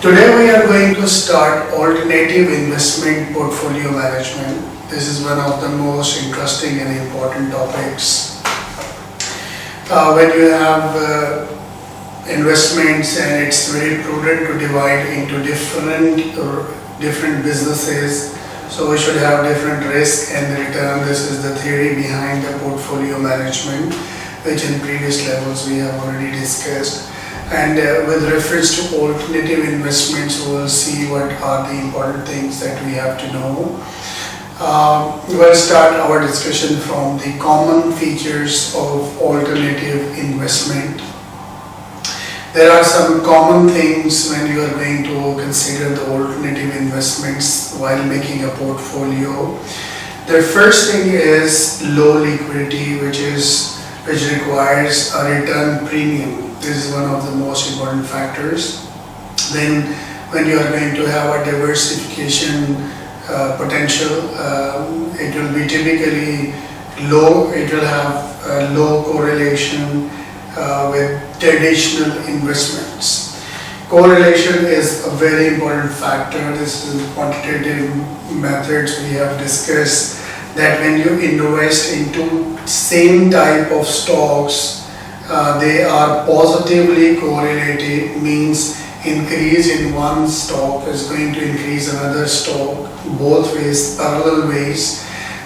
Today we are going to start alternative investment portfolio management. This is one of the most interesting and important topics. When you have investments, and it's very prudent to divide into different businesses, so we should have different risk and return. This is the theory behind the portfolio management, which in previous levels we have already discussed. And with reference to alternative investments, we will see what are the important things that we have to know. We'll start our discussion from the common features of alternative investment. There are some common things when you are going to consider the alternative investments while making a portfolio. The first thing is low liquidity, which requires a return premium. This is one of the most important factors. Then when you are going to have a diversification potential, it will be typically low. It will have a low correlation with traditional investments. Correlation is a very important factor. This is quantitative methods we have discussed, that when you invest into same type of stocks, they are positively correlated, means increase in one stock is going to increase another stock, both ways, parallel ways.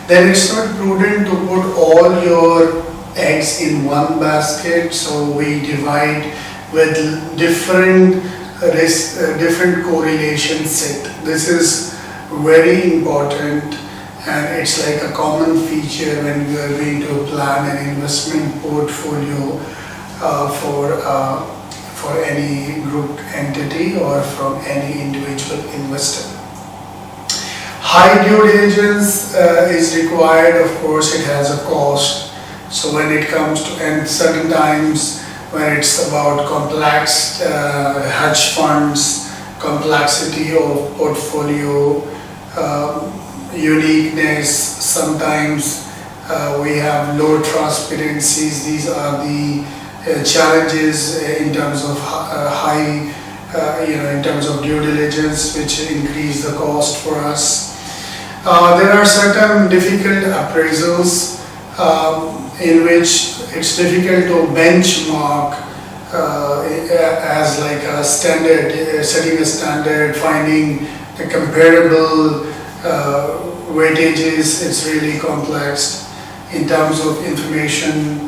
Then it's not prudent to put all your eggs in one basket, so we divide with different risk, different correlation set. This is very important, and it's like a common feature when we are going to plan an investment portfolio for any group entity or from any individual investor. High due diligence is required. Of course, it has a cost. So when it comes to, and certain times when it's about complex hedge funds, complexity of portfolio, uniqueness, sometimes we have low transparencies. These are the challenges in terms of high, in terms of due diligence, which increase the cost for us. There are certain difficult appraisals in which it's difficult to benchmark as like a standard, setting a standard, finding the comparable weightages. It's really complex in terms of information.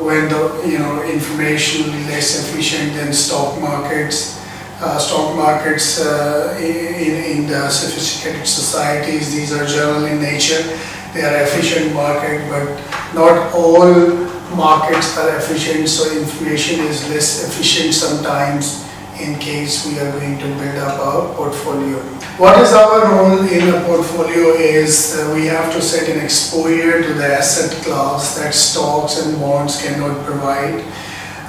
When the information is less efficient than stock markets. Stock markets in the sophisticated societies, these are general in nature. They are efficient market, but not all markets are efficient, so information is less efficient sometimes in case we are going to build up our portfolio. What is our role in a portfolio is we have to set an exposure to the asset class that stocks and bonds cannot provide.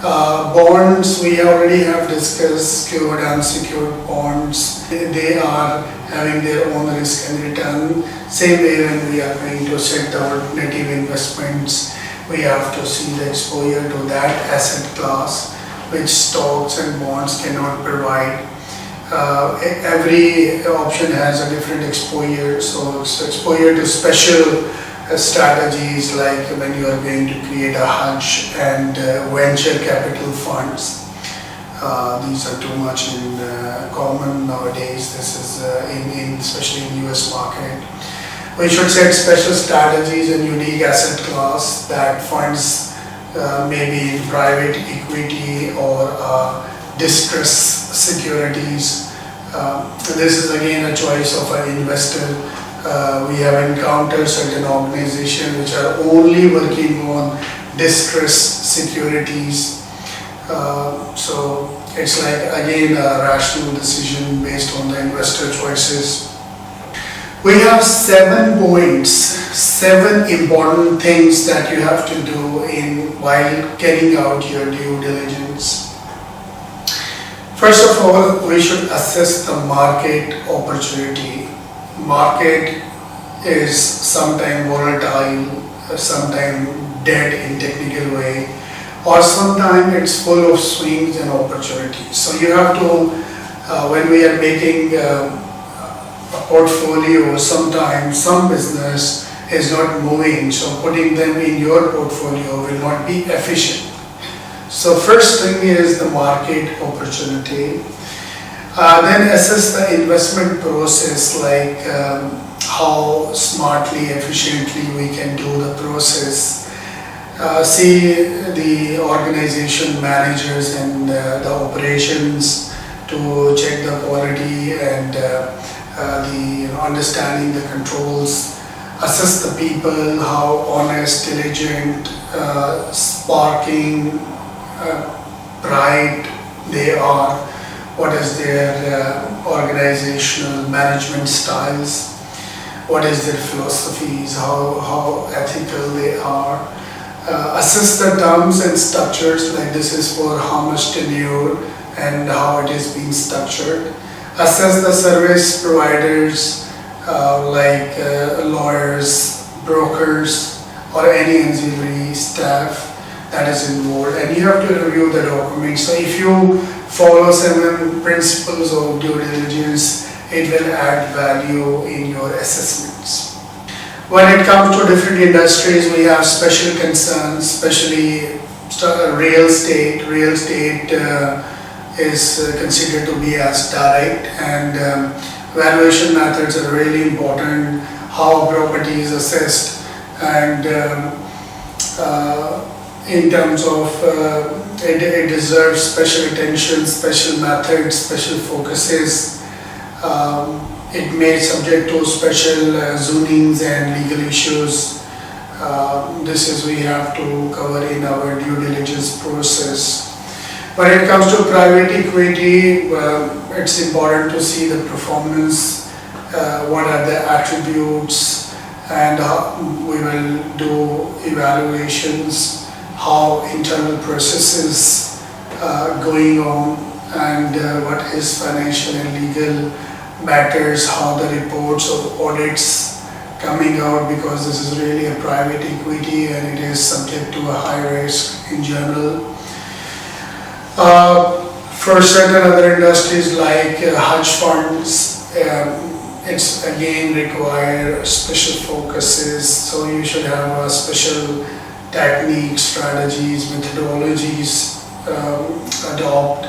Bonds, we already have discussed, secured and unsecured bonds. They are having their own risk and return. Same way when we are going to set the alternative investments, we have to see the exposure to that asset class, which stocks and bonds cannot provide. Every option has a different exposure, so exposure to special strategies, like when you are going to create a hedge and venture capital funds. These are too much in common nowadays. This is especially in US market. We should set special strategies and unique asset class that funds maybe in private equity or distressed securities. This is again a choice of an investor. We have encountered certain organizations which are only working on distressed securities. So it's like again a rational decision based on the investor choices. We have 7 points, 7 important things that you have to do while carrying out your due diligence. First of all, we should assess the market opportunity. Market is sometimes volatile, sometimes dead in technical way, or sometimes it's full of swings and opportunities. So you have to When we are making a portfolio, sometimes some business is not moving, so putting them in your portfolio will not be efficient. So first thing is the market opportunity. Then assess the investment process, like how smartly, efficiently we can do the process. See the organization managers and the operations to check the quality and the understanding the controls. Assess the people, how honest, diligent, sparking, bright they are, what is their organizational management styles, what is their philosophies, how ethical they are. Assess the terms and structures, like this is for how much tenure and how it is being structured. Assess the service providers like lawyers, brokers, or any ancillary staff that is involved, and you have to review the documents. So if you follow 7 principles of due diligence, it will add value in your assessments. When it comes to different industries, we have special concerns, especially real estate. Real estate is considered to be as direct, and valuation methods are really important, how property is assessed, and in terms of it deserves special attention, special methods, special focuses. It may subject to special zonings and legal issues. This is we have to cover in our due diligence process. When it comes to private equity, it's important to see the performance, what are the attributes, and how we will do evaluations, how internal processes going on, and what is financial and legal matters, how the reports of audits coming out, because this is really a private equity and it is subject to a high risk in general. For certain other industries like hedge funds, it's again require special focuses, so you should have a special techniques, strategies, methodologies adopt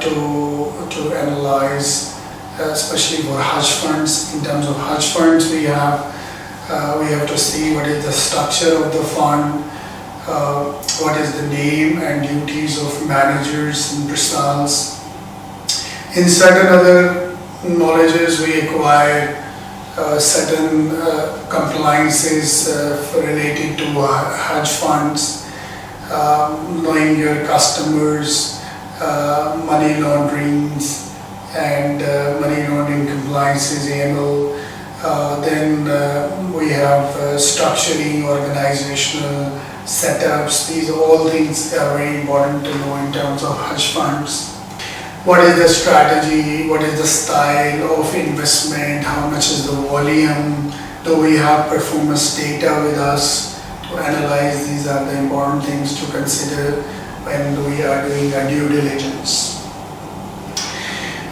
to analyze, especially for hedge funds. In terms of hedge funds, we have to see what is the structure of the fund, what is the name and duties of managers and principals. In certain other knowledges, we acquire certain compliances related to hedge funds, knowing your customers, money launderings and money laundering compliances, AML. Then we have structuring, organizational setups. These are all things that are very important to know in terms of hedge funds. What is the strategy? What is the style of investment? How much is the volume? Do we have performance data with us to analyze? These are the important things to consider when we are doing a due diligence.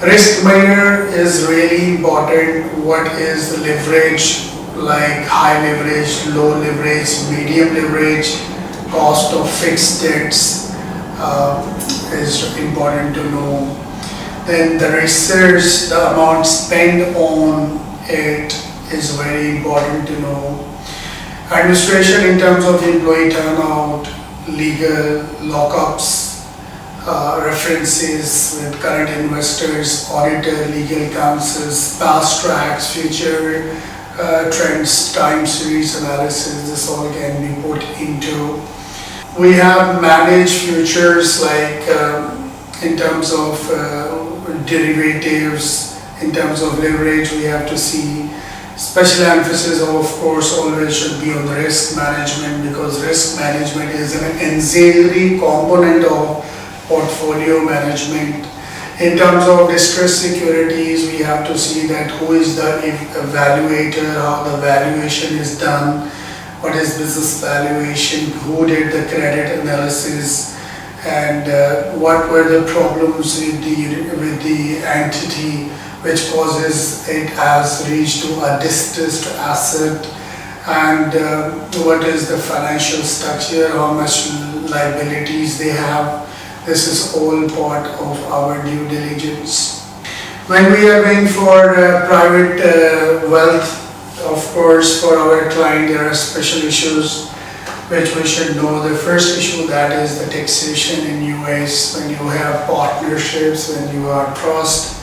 Risk measure is really important. What is the leverage, like high leverage, low leverage, medium leverage, cost of fixed debts is important to know. Then the research, the amount spent on it is very important to know. Administration in terms of employee turnout, legal lockups, references with current investors, auditor, legal counsels, past tracks, future trends, time series analysis, this all can be put into. We have managed futures, like in terms of derivatives, in terms of leverage, we have to see. Special emphasis, of course, always should be on risk management, because risk management is an ancillary component of portfolio management. In terms of distressed securities, we have to see that who is the evaluator, how the valuation is done, what is business valuation, who did the credit analysis, and what were the problems with the entity which causes it has reached to a distressed asset, and what is the financial structure, how much liabilities they have. This is all part of our due diligence. When we are going for private wealth, of course, for our client, there are special issues which we should know. The first issue, that is the taxation in US. When you have partnerships, when you are trust,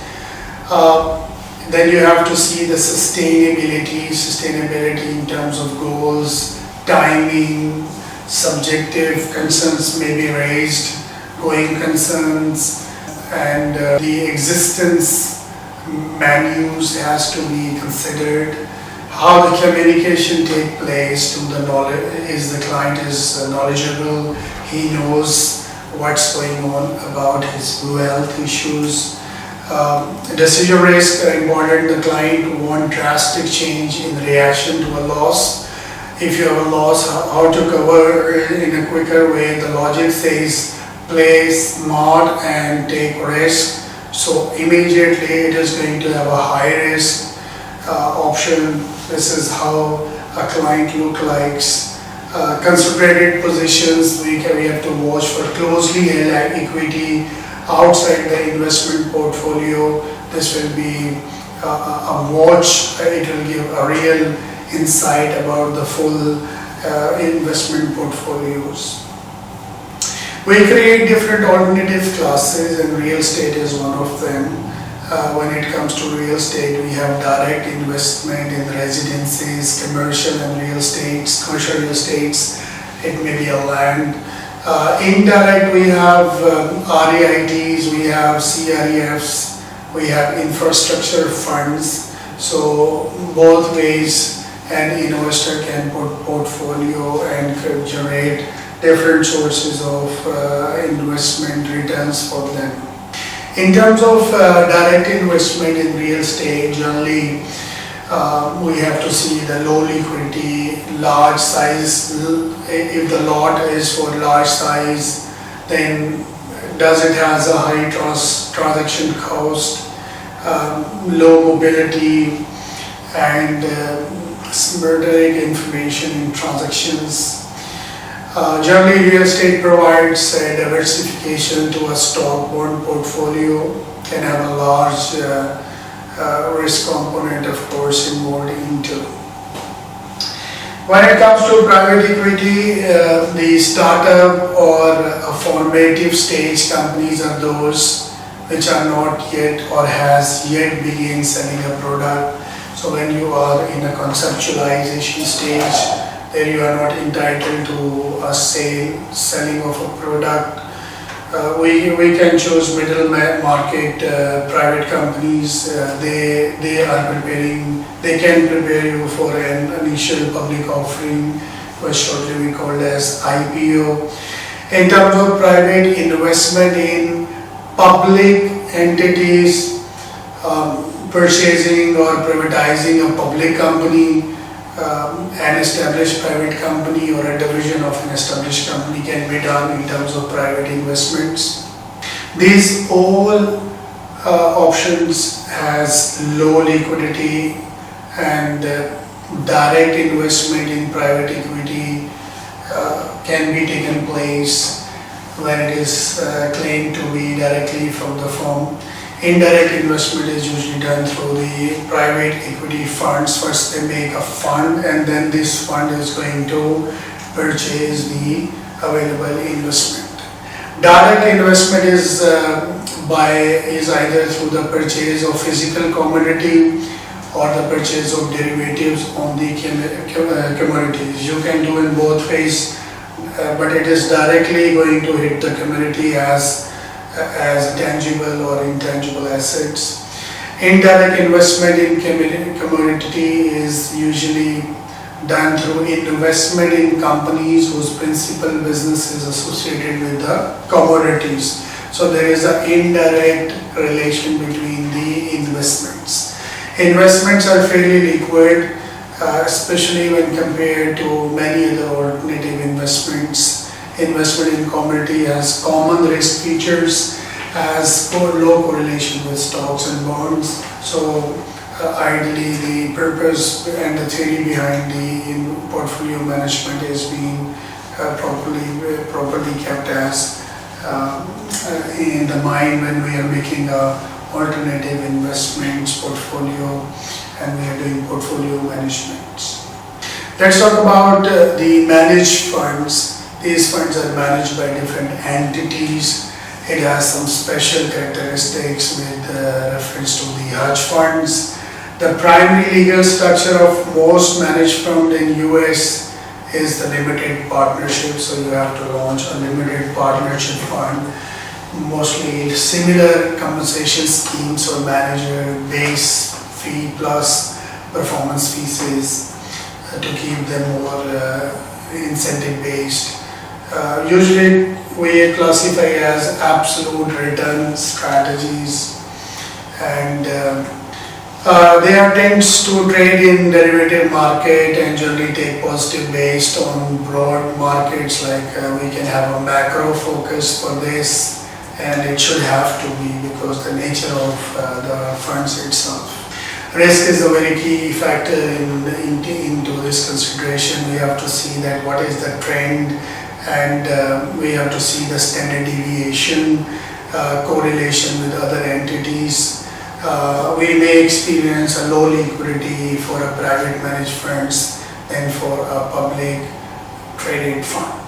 then you have to see the sustainability in terms of goals, timing, subjective concerns may be raised, going concerns, and the existence menus has to be considered. How the communication take place to the knowledge, is the client is knowledgeable, he knows what's going on about his wealth issues. Decision risk are important. The client want drastic change in reaction to a loss. If you have a loss, how to cover it in a quicker way. The logic says play smart and take risk. So immediately it is going to have a high risk option. This is how a client look likes. Concentrated positions, we have to watch for closely held equity outside the investment portfolio. This will be a watch. It will give a real insight about the full investment portfolios. We create different alternative classes, and real estate is one of them. When it comes to real estate, we have direct investment in residences, commercial and real estates, commercial real estates. It may be a land. Indirect, we have REITs, we have CREFs, we have infrastructure funds. So both ways, an investor can put portfolio and could generate different sources of investment returns for them. In terms of direct investment in real estate, generally we have to see the low liquidity, large size. If the lot is for large size, then does it has a high transaction cost, low mobility, and sporadic information in transactions. Generally, real estate provides diversification to a stock bond portfolio, can have a large risk component, of course, involved into. When it comes to private equity, the startup or formative stage companies are those which are not yet or has yet begun selling a product. So when you are in a conceptualization stage, there you are not entitled to a selling of a product. We can choose middle market private companies. They are preparing. They can prepare you for an initial public offering, which shortly we call as IPO. In terms of private investment in public entities, purchasing or privatizing a public company, an established private company or a division of an established company can be done in terms of private investments. These all options has low liquidity, and direct investment in private equity can be taken place when it is claimed to be directly from the firm. Indirect investment is usually done through the private equity funds. First they make a fund, and then this fund is going to purchase the available investment. Direct investment is either through the purchase of physical commodity or the purchase of derivatives on the commodities. You can do in both ways, but it is directly going to hit the commodity as tangible or intangible assets. Indirect investment in commodity is usually done through investment in companies whose principal business is associated with the commodities. So there is an indirect relation between the investments. Investments are fairly liquid, especially when compared to many other alternative investments. investment in commodity has common risk features, has low correlation with stocks and bonds. So ideally the purpose and the theory behind the portfolio management is being properly kept as in the mind when we are making a alternative investments portfolio and we are doing portfolio management. Let's talk about the managed funds. These funds are managed by different entities. It has some special characteristics with reference to the hedge funds. The primary legal structure of most managed funds in US is the limited partnership. So you have to launch a limited partnership fund. Mostly similar compensation schemes or manager base fee plus performance fees to keep them more incentive based. Usually we classify as absolute return strategies, and they are tends to trade in derivative market and generally take positive based on broad markets. Like we can have a macro focus for this, and it should have to be because the nature of the funds itself. Risk is a very key factor into this consideration. We have to see that what is the trend, and we have to see the standard deviation, correlation with other entities. We may experience a low liquidity for a private managed funds than for a public traded fund.